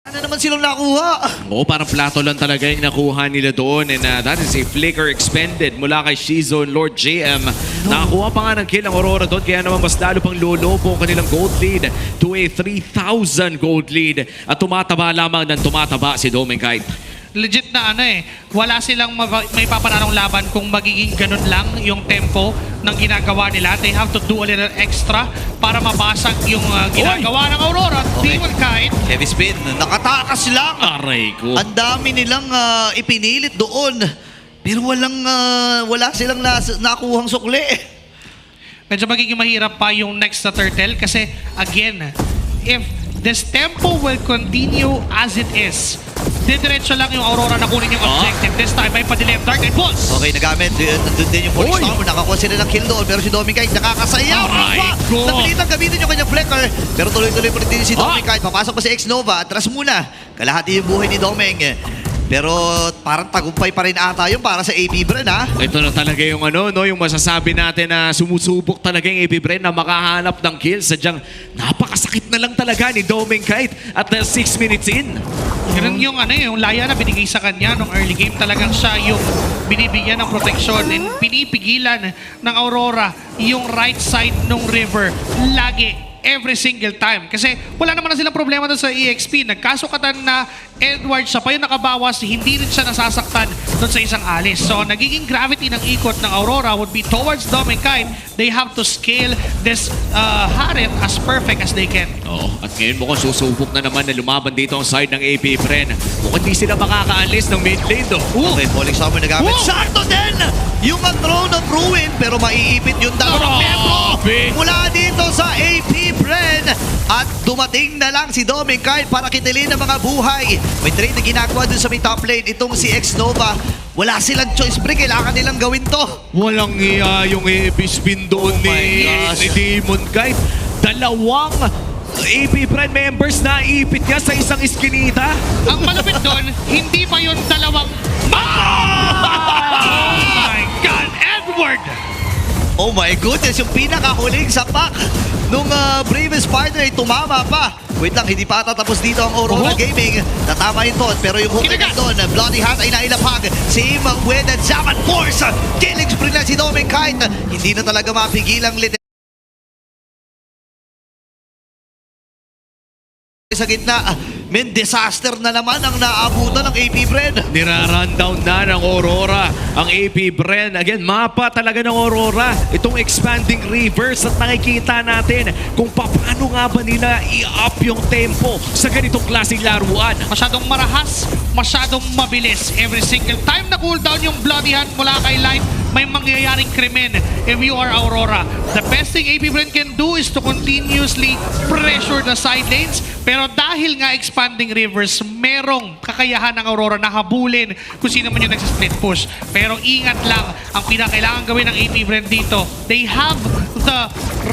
Ano naman silang nakuha? Oo, parang plato lang talaga yung nakuha nila doon. And that is a flicker expended mula kay Shizo and Lord JM. Nakakuha pa nga ng kill ang Aurora doon. Kaya naman mas lalo pang lolobo ang kanilang gold lead to a 3,000 gold lead. At tumataba lamang ng tumataba si Domenkite. Legit na wala silang may papananong laban kung magiging ganun lang yung tempo ng ginagawa nila. They have to do a little extra para mabasag yung ginagawa ng Aurora. Okay. Kahit Heavy spin. Nakatakas lang. Aray ko. Ang dami nilang ipinilit doon. Pero wala silang nakuhang sukli. medyo magiging mahirap pa yung next na turtle kasi again, if this tempo will continue as it is, diretso lang yung Aurora na kunin yung objective. This time ay pa-delay of Dark Knight Pulse. Okay, nagamit. Nandun din yung Phoenix Storm. Nakakuha sila ng kill doon. Pero si Domenkite nakakasayaw. Aray ko. Napilitang gamitin yung kanyang flicker. Pero tuloy-tuloy pa rin din si Domenkite. Papasok pa si X-Nova. Atras muna. Kalahati yung buhay ni Domeng. Pero parang tagumpay pa rin ata yung para sa AP Bren, ha? Ito na talaga yung yung masasabi natin na sumusubok talaga yung AP Bren na makahanap ng kill. Sadyang napakasakit na lang talaga ni Domenkite at 6 minutes in. Ganun yung yung laya na binigay sa kanya nung early game. Talagang siya yung binibigyan ng protection and pinipigilan ng Aurora yung right side ng river. Lagi. Every single time. Kasi wala naman na silang problema doon sa EXP. Nagkasukatan na Edward siya pa yung nakabawas, hindi rin siya nasasaktan doon sa isang alis. So, nagiging gravity ng ikot ng Aurora would be towards Domenkite. They have to scale this Harriet as perfect as they can. Oo, at ngayon mukhang susubok na naman na lumaban dito ang side ng AP Bren. Mukhang di sila makakaalis ng mid lane do. Okay, Falling Summer nagamit. Sakto din! Yung Throne of Ruin, pero maiipit yung dalawang membro mula dito sa AP Bren. At dumating na lang si Domenkite para kitilin ang mga buhay. May trade na ginagawa dun sa may top lane. Itong si X-Nova, wala silang choice break. Kailangan nilang gawin to. Walang iya yung spin doon ni Domenkite. Dalawang AP Bren members na ipit niya sa isang iskinita. Ang malapit doon, hindi pa yung dalawang... Oh my God, Edward! Oh my goodness, yung pinakahuling sapak nung Bravest Fighter ay tumama pa. Wait lang, hindi pa tatapos dito ang Aurora Gaming. Natama yung tot, pero yung hook agad doon, Bloody Hat ay nailapag. Same with the Zaman Force. Killing spree na si Domenkite. Hindi na talaga mapigilang sa gitna. Men, disaster na naman ang naabutan ng AP Bren. Nira-rundown na ng Aurora ang AP Bren. Again, mapa talaga ng Aurora. Itong expanding rivers at nakikita natin kung paano nga ba nila i-up yung tempo sa ganitong klaseng laruan. Masyadong marahas, masyadong mabilis. Every single time na cooldown yung Bloody Hand mula kay Light, may mangyayaring krimen if you are Aurora. The best thing AP Bren can do is to continuously pressure the side lanes. Pero dahil nga expanding rivers, merong kakayahan ng Aurora na habulin kung sino man yung nagsisplit push. Pero ingat lang, ang pinakailangan gawin ng AP Bren dito, they have the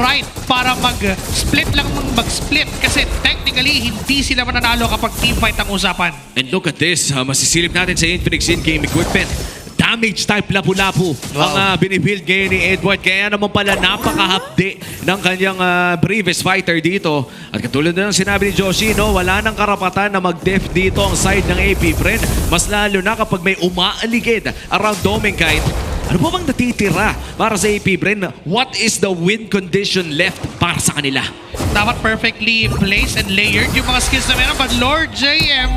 right para mag-split lang mag-split. Kasi technically, hindi sila mananalo kapag teamfight ang usapan. And look at this, masisilip natin sa Infinix in-game equipment. Damage type lapu-lapu ang binibuild ngayon ni Edward. Kaya naman pala napakahapdi ng kanyang Bravest Fighter dito. At katulad na ng sinabi ni Joshi, wala nang karapatan na mag-def dito ang side ng AP Bren. Mas lalo na kapag may umaaligid around Domenkite. Ano ba bang natitira para sa AP Bren? What is the win condition left para sa kanila? Dapat perfectly placed and layered yung mga skills na meron. But Lord JM,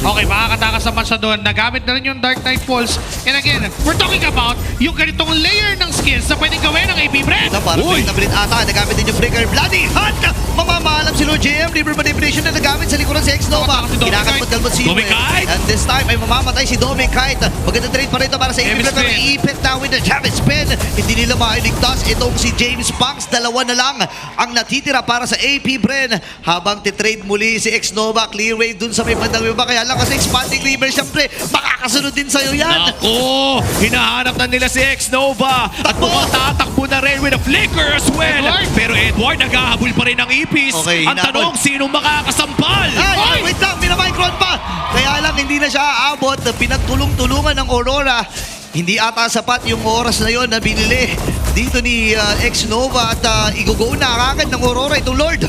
okay, makakatakas naman siya doon. Nagamit na rin yung Dark Knight Pulse. And again, we're talking about yung ganitong layer ng skills na pwedeng gawin ng AP Bren. Parang pilit ata. Nagamit din yung breaker. Bloody Hand! Mamamalam si Lord JM. Libre manipulation na nagamit sa likuran si X-Nova. Kinakalpot-kalpot si Yue. And this time ay mamamatay si Domenkite. Magandang trade pa rin ito para sa AP Bren. Pero iipit na with the Javis spin. Hindi nila mailigtas itong si James Punks. Dalawa na lang ang natitira para sa AP Bren. Habang titrade muli si X-Nova. Clear wave dun sa may bandang iba. Kaya lang kasi expanding river, syempre, makakasunod din sa'yo yan. Ako! Hinahanap na nila si X-Nova. At mukhang tatakbo na rin with a flicker as well. Pero Edward, naghahabol pa rin ng ipis. Okay, ang tanong, sinong makakasampal? Ay, wait lang, minamicron pa. Kaya lang, hindi na siya aabot. Pinagtulong-tulungan ng Aurora. Hindi ata sapat yung oras na yon na binili dito ni X-Nova at igugo na agad ng Aurora itong Lord.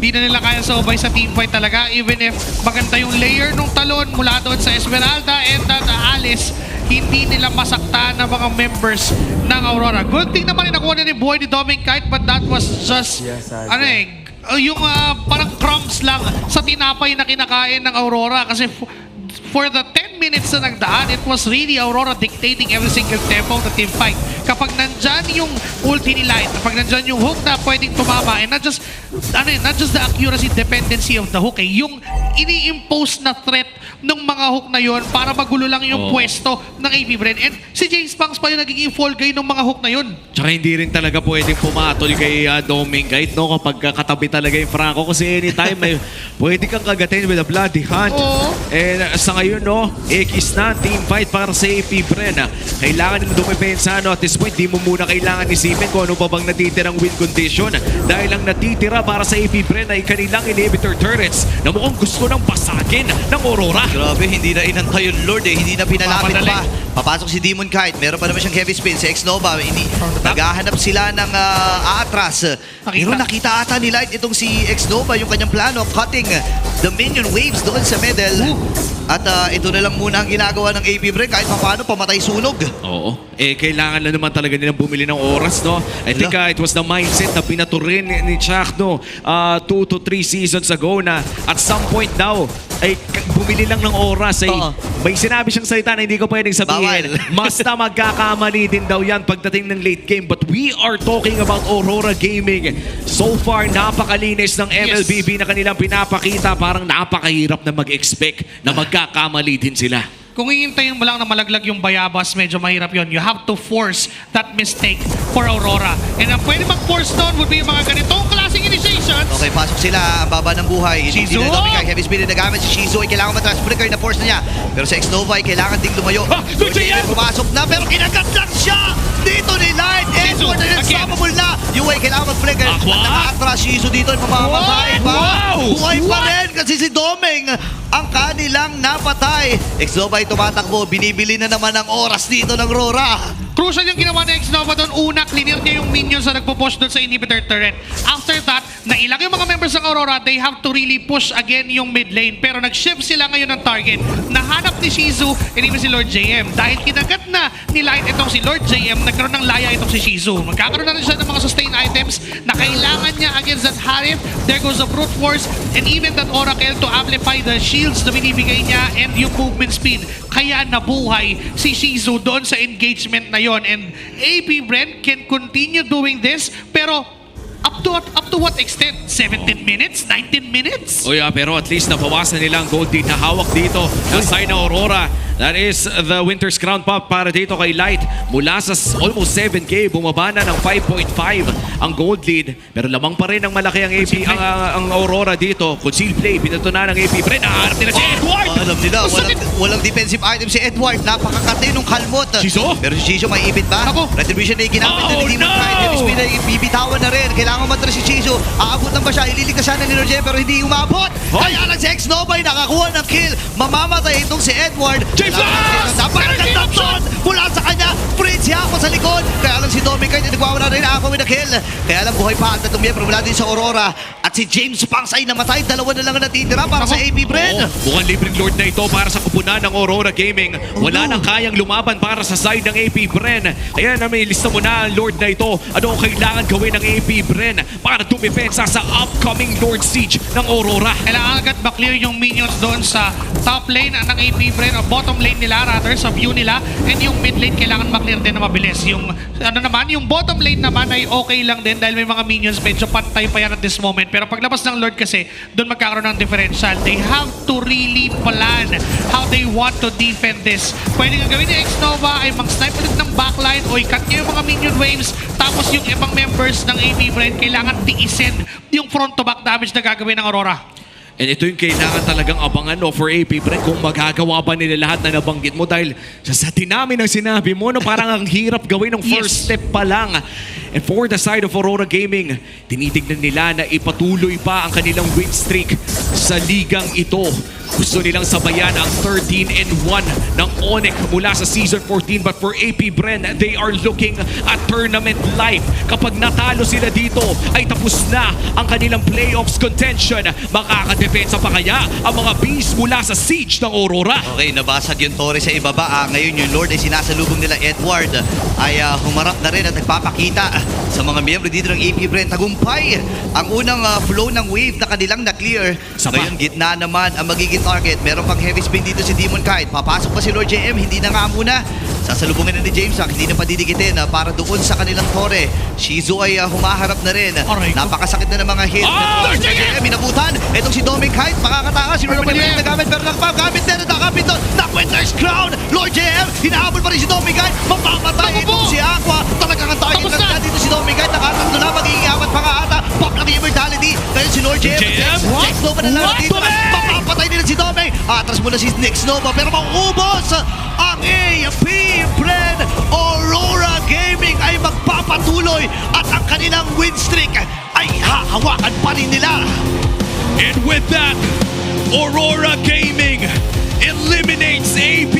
Di na nila kaya sobay sa teamfight talaga. Even if maganda yung layer nung talon mula doon sa Esmeralda and Alice, hindi nila masaktan ng mga members ng Aurora. Good thing naman nakuha na ni Boy ni Doming Kite, but that was just, yung parang crumbs lang sa tinapay na kinakain ng Aurora. Kasi for the 10 minutes na nagdaan, it was really Aurora dictating every single tempo of the team fight. Kapag nandyan yung ulti ni Light, kapag nandyan yung hook na pwedeng tumama, and not just the accuracy dependency of the hook, yung ini-impose na threat ng mga hook na yon para magulo lang yung pwesto ng AP Bren. And si James Punks pa yung nagiging fall guy ng mga hook na yon. Tsaka hindi rin talaga pwedeng pumatol kay Doming kahit no, kapag katabi talaga yung Franco kasi anytime may pwede kang kagatin with a bloody hand. And sa ngayon no, X na team fight para sa AP Bren. Kailangan nila dumepensa no, at this point di mo muna kailangan isipin kung ano pa bang natitirang win condition dahil ang natitira para sa AP Bren ay kanilang inhibitor turrets na mukhang gusto nang basagin ng Aurora. Grabe, hindi na inantay yung Lord hindi na pinalapit pa. Papasok si Demon Kite, meron pa naman siyang heavy spin si X-Nova. Naghahanap sila ng aatras. Pero nakita ata ni Light itong si X-Nova, yung kanyang plano, cutting the minion waves doon sa middle. At ito na lang muna ang ginagawa ng AP Bren kahit paano pamatay sunog. Oo. Kailangan na naman talaga nilang bumili ng oras, no? I think it was the mindset na pinaturin ni Chuck, no? 2 to 3 seasons ago na at some point daw, ay bumili lang ng oras. May sinabi siyang salita na hindi ko pwedeng sabihin. Basta magkakamali din daw yan pagdating ng late game. But we are talking about Aurora Gaming. So far, napakalinis ng MLBB na kanilang pinapakita. Parang napakahirap na mag-expect na magkakamali din sila. Kung hihintayin mo lang na malaglag yung bayabas, medyo mahirap yon. You have to force that mistake for Aurora. And ang pwede mag-force doon would be yung mga ganitong klaseng initiations. Okay, pasok sila. Ang baba ng buhay. Shizu! Hindi na Doming Kite. Heavy spin na nagamit. Si Shizu ay kailangan matras. Breaker na force na niya. Pero sa X-Nova ay kailangan ding lumayo. Lord JM! Pumasok na pero kinagat lang siya! Dito ni Light. Edward na unstoppable na. Yung ay kailangan mag-breaker. At naka-atras Shizu dito. Mamamatay pa. Buhay pa rin kasi si Doming ang kanilang napatay. X-Nova ay tumatakbo. Binibili na naman ang oras dito ng Aurora. Crucial yung ginawa ni X-Nova doon. Una, clear niya yung minions na nagpo-push doon sa inhibitor turret. After that, nailang yung mga members ng Aurora, they have to really push again yung mid lane. Pero nag-shift sila ngayon ng target. Nahanap ni Shizu and even si Lord JM. Dahil kinagat na ni Light itong si Lord JM, nagkaroon ng laya itong si Shizu. Magkakaroon na rin siya ng mga sustain items na kailangan niya against that Harif. There goes the brute force and even that Oracle to amplify the shields na binibigay niya and yung movement speed. Kaya nabuhay si Shizu doon sa engagement na yon. And AP Bren can continue doing this, pero up to what extent? 17 minutes? 19 minutes? Pero at least nabawasan nila ang gold lead na hawak dito ng side ng Aurora. That is the Winter's Crown Pop para dito kay Light. Mula sa almost 7K, bumaba na ng 5.5 ang gold lead. Pero lamang pa rin ang malaki ang AP, ang Aurora dito. Concealed play, binato na ng AP. Bren, naharap nila si Edward! Alam nila, walang defensive item si Edward. Napakakatay nung kalmot. Shizu? Pero si Shizu may ibit ba? Retribution na ginamit na ni Demon Kite. Heavy spin na bibitawan na rin. Kailangan matras si Shizu. Aabutan ba siya? Ililigtas sana ni Roger pero hindi umabot. Kaya lang si X-Nova ay nakakuha ng kill. Mamamatay itong si Edward. Napakagandang shot mula sa kanya. Fritz Yako sa likod. Kaya lang si Doming Kite nagwawala rin ako with a kill. Kaya lang buhay pa ang tatlong miyembro mula din sa Aurora. At si James Punks ay namatay. Dalawa na lang ang natitira para sa AP Bren. Mukhang libreng Lord na ito para sa kupunan ng Aurora Gaming. Wala nang kayang lumaban para sa side ng AP Bren. Kaya na may lista mo na ang Lord na ito. Ano ang kailangan gawin ng AP Bren para dumipensa sa upcoming Lord Siege ng Aurora? Kailangan agad ba-clear yung minions doon sa top lane ng AP Bren o bottom lane nila rather sa view nila, and yung mid lane kailangan ma-clear din na mabilis. Yung yung bottom lane naman ay okay lang din dahil may mga minions medyo pantay pa yan at this moment. Pero paglabas ng Lord kasi doon magkakaroon ng differential. They have to really plan how they want to defend this. Pwede nga gawin ni X-Nova ay mag-snipe ulit ng backline o i-cut niya yung mga minion waves, tapos yung ibang members ng AP Bren kailangan tiisin yung front to back damage na gagawin ng Aurora. And ito yung kailangan talagang abangan for AP Bren kung magagawa ba nila lahat na nabanggit mo dahil sa dinami ng sinabi mo, parang ang hirap gawin ng first step pa lang. And for the side of Aurora Gaming, tinitignan nila na ipatuloy pa ang kanilang win streak sa ligang ito. Gusto nilang sabayan ang 13-1 ng Onyx mula sa Season 14. But for AP Bren, they are looking at tournament life. Kapag natalo sila dito, ay tapos na ang kanilang playoffs contention. Makakadepensa pa kaya ang mga beast mula sa siege ng Aurora? Okay, nabasag yung Torre sa ibaba. Ngayon yung Lord ay sinasalubong nila Edward ay humarap na rin at nagpapakita sa mga miyembro dito ng AP Bren. Tagumpay ang unang flow ng wave na kanilang na-clear. Sapa. Ngayon gitna naman ang magiging target. Meron pang heavy spin dito si Demon Kite. Papasok pa si Lord JM. Hindi na nga muna. Sasalubungin na ni James Rock. Hindi na padidikitin para doon sa kanilang Torre. Shizu ay humaharap na rin. Aray ko. Napakasakit na ng mga hit. Oh, Lord JM minabutan. Itong si Dominic Kite makakatakas. Si Lord JM nagamit pero nagpagamit din. Nakapit doon. Winner's Crown. Lord JM hinahabol pa rin si Dominic Kite. Mapamatay Naku po. itong si Aqua. Talagang ang target Tapos na. na dito si Dominic Kite. Nakatatlo na magiging apat pa nga ata. Pop lang yung immortality. Ngayon si Lord JM. What? Next Nova na lang What? dito. Dominic! Mapapatay nila si Dominic. Atras muna si Next Nova pero maubos ang AP Bren. Aurora Gaming ay magpapatuloy at ang kanilang win streak ay hahawakan pa rin nila. And with that, Aurora Gaming eliminates AP